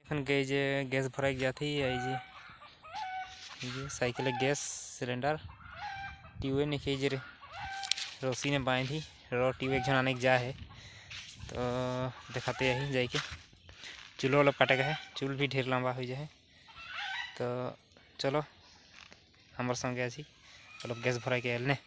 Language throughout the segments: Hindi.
এখন যে গ্যাস ভরাই যাতে এই যে साइकिल गैस सिलेंडर ट्यूबे ने जे रस्सी ने बांधी रो ट्यूब एक जन आने जा है तो दिखाते यही जाके चूल्हा वाला काटे का है। चूल भी ढेर लंबा हो जाए तो चलो हमारे संगे ऐसी चलो गैस भरा के एलने।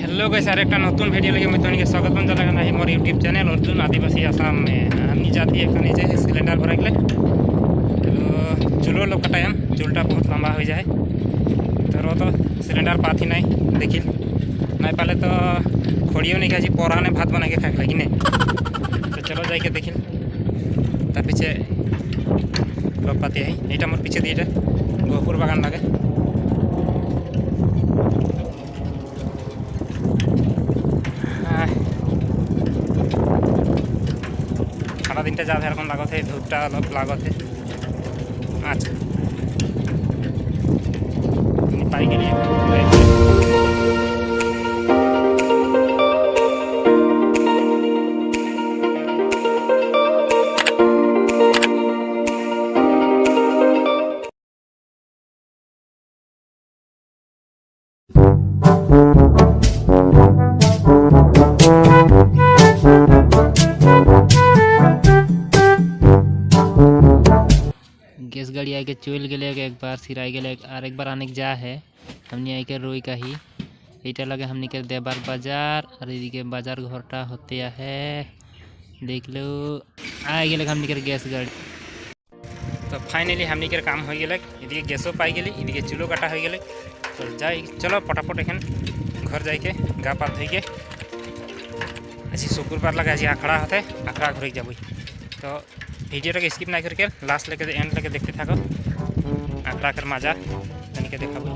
हेलो गाइस एक नतून भिडियो लगे मैं तो स्वागत बन जाना है मोर यूट्यूब चैनल अर्जुन आदिवासी आसाम में हम जाती है जे सिलेंडर भरा गले तो चूल्हो लोग कटायम चूल्टा बहुत लंबा हो जाए तो रो तो सिलेंडर पाथी नहीं देखिल नहीं पाले तो खोड़ियो नहीं खाई पोरा ने भात बना के खाए लगी नहीं तो चलो जाके देखिल तार पीछे लोग पाती है यहाँ मोर पीछे दिए गहपुर बागान लगे ঠান্ডা দিনটা যা এরকম লাগতে ধূপটা অলপ লাগতে আচ্ছা পাই গেলি गैस गाड़ी आके चल गए एक बार सिराई गए और एक बार आने जा है हमने आई के रोई का ही ये लगे हमने के देबार बाजार और ये बाजार घरटा होते है देख लो आ गए हमने के गैस गाड़ी तो फाइनली हमने के काम हो गए इधर गैसो पाई गई इधर चूल्हो काटा हो गए तो जाए चलो फटाफट एखन घर जाके गा पा धो के আজি শুক্রবার লাগে আজি আখড়া হতে আখড়া ঘুরে যাবই। তো ভিডিওটাকে স্কিপ না करके लास्ट लेके एंड लेके देखते থাকো। আখড়া कर मजा तनिके देखाबो।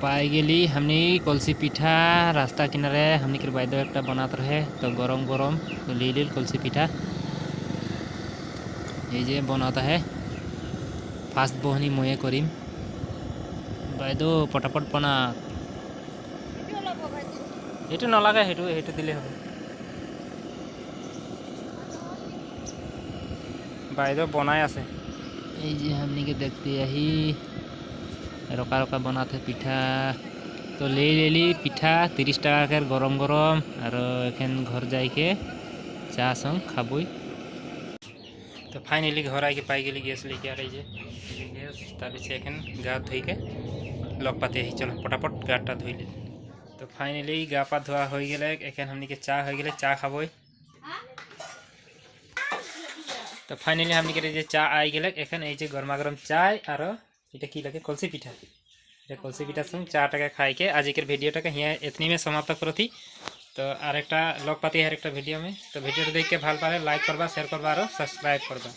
पाई गेली हमनी कलसी पिठा रास्ता किनारे हमनी के बायदो एक बनात रहे तो गरम गरम तो ले लील कलसी पिठा ये जे बनाता है फास्ट बहनी मये करीम बायदो पटापट बना हेटु न लागे हेटु हेटु दिले হবে बायदो बनाय আছে এই যে हमनी के देखते यही रका रका बनाते पिठा तो ले लेली पिठा 30 टाका के गरम गरम और एखन घर जाके चा संग खाबई। तो फाइनली घर आके पाई गेली गैस लेके आ रही है गैस तार से एखन गा धोई के लग पाते ही चलो फटाफट गाटा धोई ले। तो फाइनली गा पा धोआ हो गेले एखन हमनी के चा हो गेले चा खाबई। तो फाइनली हमनी के जे चा आई गेले एखन ए जे गरमा गरम चाय और এটা কি লাগে কলসি পিঠা এটা কলসি পিঠার সঙ্গে চা টাকা খাই के আজকের ভিডিওটাকে হিয়া এতনি में समाप्त करती। तो आरेकटा लग पाती है आरेकटा वीडियो में। तो वीडियो देख के ভাল पाले लाइक करबा शेयर करबा और सब्सक्राइब करबा।